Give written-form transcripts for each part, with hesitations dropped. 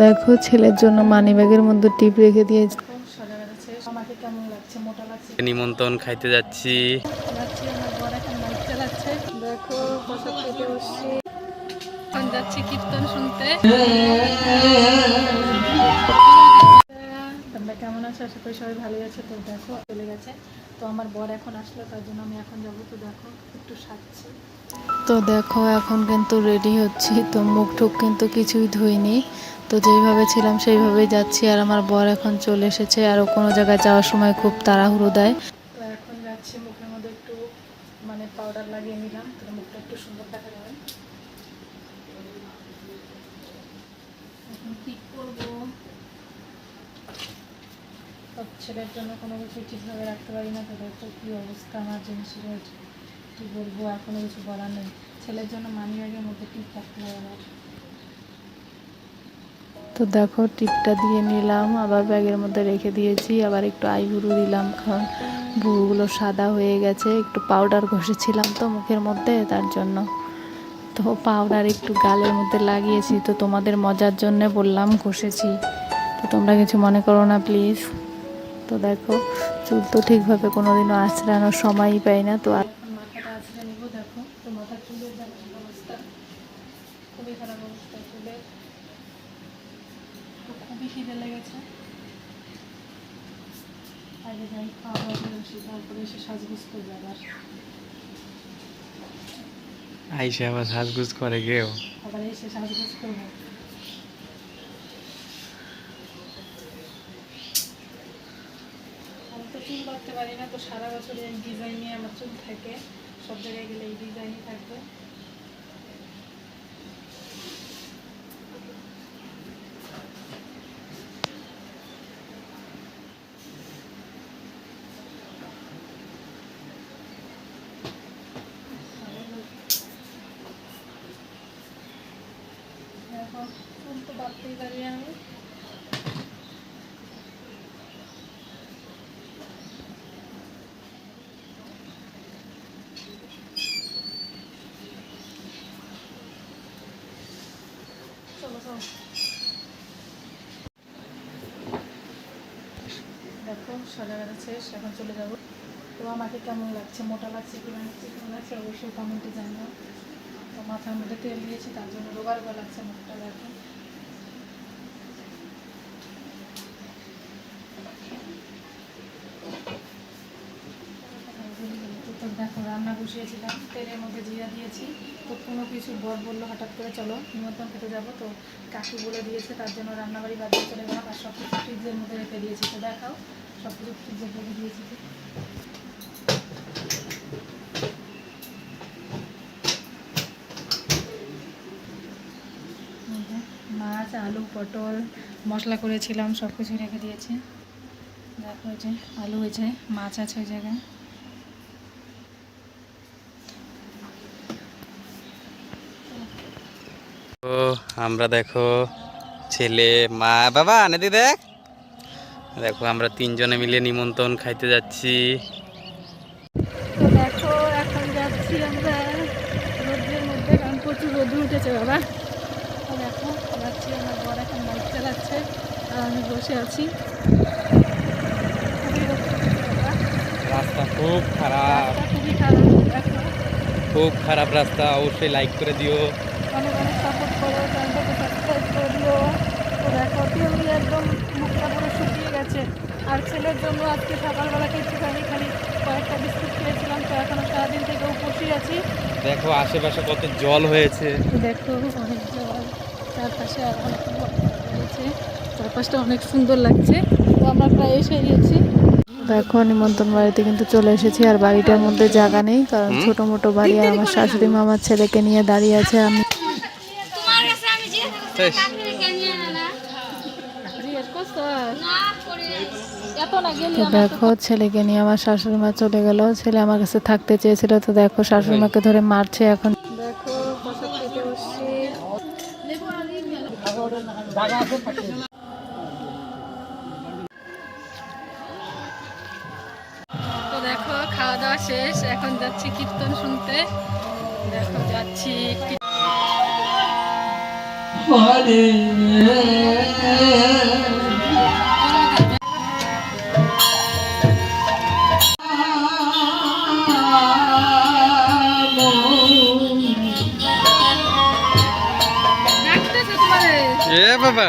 দেখো ছেলের জন্য মানি ব্যাগের মধ্যে টিপ রেখে দিয়েছি। নিমন্ত্রণ খাইতে যাচ্ছি। দেখো প্রসাদ খেতে বসছি, এখন যাচ্ছি কীর্তন শুনতে। তোমরা কেমন আছো? আশা করি সবাই ভালোই আছে। তো দেখো চলে গেছে, তো আমার বর এখন আসলো, তার জন্য আমি এখন যাবো। তো দেখো একটু সাজছি। তো দেখো এখন কিন্তু রেডি হচ্ছি, তো মুখ টুক কিন্তু কিছুই ধুইনি, তো যেইভাবে ছিলাম সেইভাবেই যাচ্ছি। আর আমার বর এখন চলে এসেছে, আরও কোনো জায়গায় যাওয়ার সময় খুব তাড়াহুড়ো দেয়। তো এখন যাচ্ছি, মুখের মধ্যে একটু মানে পাউডার লাগিয়ে নিলাম, তো মুখটা একটু সুন্দর দেখা যাবে। এখন ঠিক করবো, ছেলের জন্য কোনো কিছু ঠিকভাবে রাখতে পারি না, তো দেখো কী অবস্থা আমার জিনিসের। কী বলবো, আর কোনো কিছু বলার নেই। ছেলের জন্য মানি ব্যাগের মধ্যে টিপ রাখতে হবে আমার। তো দেখো টিপটা দিয়ে নিলাম, আবার ব্যাগের মধ্যে রেখে দিয়েছি। আবার একটু আইব্রু দিলাম, কারণ ভুরুগুলো সাদা হয়ে গেছে। একটু পাউডার ঘষেছিলাম তো মুখের মধ্যে, তার জন্য। তো পাউডার একটু গালের মধ্যে লাগিয়েছি, তো তোমাদের মজার জন্য বললাম ঘষেছি, তো তোমরা কিছু মনে করো না প্লিজ। তো দেখো চুল তো ঠিকভাবে কোনোদিনও আঁচড়ানোর সময়ই পাই না, তো এখন মাথাটা আঁচড়ে নিব। দেখো তো মাথার চুলের যেমন অবস্থা, খুবই খারাপ অবস্থা চুলের। তো খুবই খিদে লেগেছে, আগে যাই খাওয়া দাওয়া করে আসি, তারপরে এসে সাজগুজ করবে। আইসা আবার সাজগুজ করে গেও। আবার এসে সাজগুজ করবো। আমি তো চুল বাঁধতে পারি না, তো সারা বছর এই ডিজাইন নিয়ে আমার চুল থাকে, সব জায়গায় গেলে এই ডিজাইনই থাকবে। এখন চুল তো বাঁধতেই পারি আমি। চলো চলো, দেখো সাজানো শেষ, এখন চলে যাবো। তো আমাকে কেমন লাগছে, মোটা লাগছে কি না চিকন লাগছে, অবশ্যই কমেন্টে জানিও। তো মাথার মধ্যে তেল দিয়েছি, তার জন্য রোগা রোগা লাগছে মুখটা। দেখো তো দেখো রান্না বসিয়েছিলাম, তেলের মধ্যে জিরা দিয়েছি। তো কোনো কিছু বর বললো হঠাৎ করে চলো নিমন্ত্রণ খেতে যাবো, তো কাকু বলে দিয়েছে, তার জন্য রান্নাবাড়ি বাদ দিয়ে চলে গেলাম। আর সব কিছু ফ্রিজের মধ্যে রেখে দিয়েছি, তো দেখাও সব কিছু ফ্রিজে রেখে দিয়েছি। মাছ আলু পটল মশলা করেছিলাম, সব কিছু রেখে দিয়েছি। দেখো ওই যে আলু হয়েছে, মাছ আছে ওই জায়গায়। তো আমরা দেখো ছেলে মা বাবা নেদি দেখ, দেখো আমরা তিনজনে মিলে নিমন্ত্রণ খাইতে যাচ্ছি। তো দেখো এখন যাচ্ছি আমরা রোদ্রের মধ্যে, কারণ প্রচুর রোদ উঠেছে বাবা। তো দেখো যাচ্ছি, আমার বর এখন বাইক চালাচ্ছে আর আমি বসে আছি। খুবই রোদ উঠেছে বাবা, রাস্তা খুব খারাপ, খুবই খারাপ। দেখো খুব খারাপ রাস্তা, অবশ্যই লাইক করে দিও, অনেক অনেক সাপোর্ট করো, চ্যানেলটাকে সাবস্ক্রাইব করে দিও। তো দেখো তেল দিয়ে একদম মুখটা পুরো শুকিয়ে গেছে। আর ছেলের জন্য আজকে সকালবেলা একটুখানি খালি কয়েকটা বিস্কুট খেয়েছিলাম, তো এখনও সারাদিন থেকে উপসে আছি। দেখো আশেপাশে কত জল হয়েছে, দেখো অনেক জল, চারপাশে আর অনেক রয়েছে, চারপাশটা অনেক সুন্দর লাগছে। তো আমরা প্রায় এসে গিয়েছি। দেখো নিমন্ত্রণ বাড়িতে কিন্তু চলে এসেছি, আর বাড়িটার মধ্যে জায়গা নেই, কারণ ছোট মোটো বাড়ি। আর আমার শাশুড়ি মা আমার ছেলেকে নিয়ে দাঁড়িয়ে আছে। আমি তো দেখো ছেলেকে নিয়ে আমার শাশুড়ি মা চলে গেল, ছেলে আমার কাছে থাকতে চেয়েছিল, তো দেখো শাশুড়ি মাকে ধরে মারছে। এখন দেখো প্রসাদ খেতে বসছি। তো দেখো খাওয়া দাওয়া শেষ, এখন যাচ্ছি কীর্তন শুনতে। দেখো যাচ্ছি। এ বাবা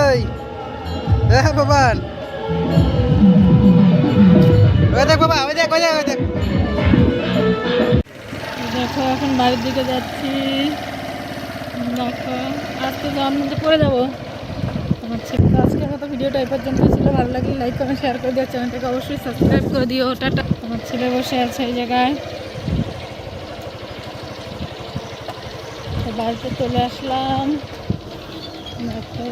এই এ বাবান ওই দেখ বাবা ওই দেখ ওই দেখ ওই দেখ। দেখো এখন বাড়ির দিকে যাচ্ছি। দেখো আজ তো জন্মদিনে পড়ে যাবো। আমার ছেলে তো আজকের মতো ভিডিওটা এই পর্যন্তই ছিল। ভালো লাগলে লাইক কমেন্ট শেয়ার করে দিও, চ্যানেলটাকে অবশ্যই সাবস্ক্রাইব করে দিও। টাটা। আমার ছেলে বসে আছে এই জায়গায়, তো বাড়িতে চলে আসলাম। দেখো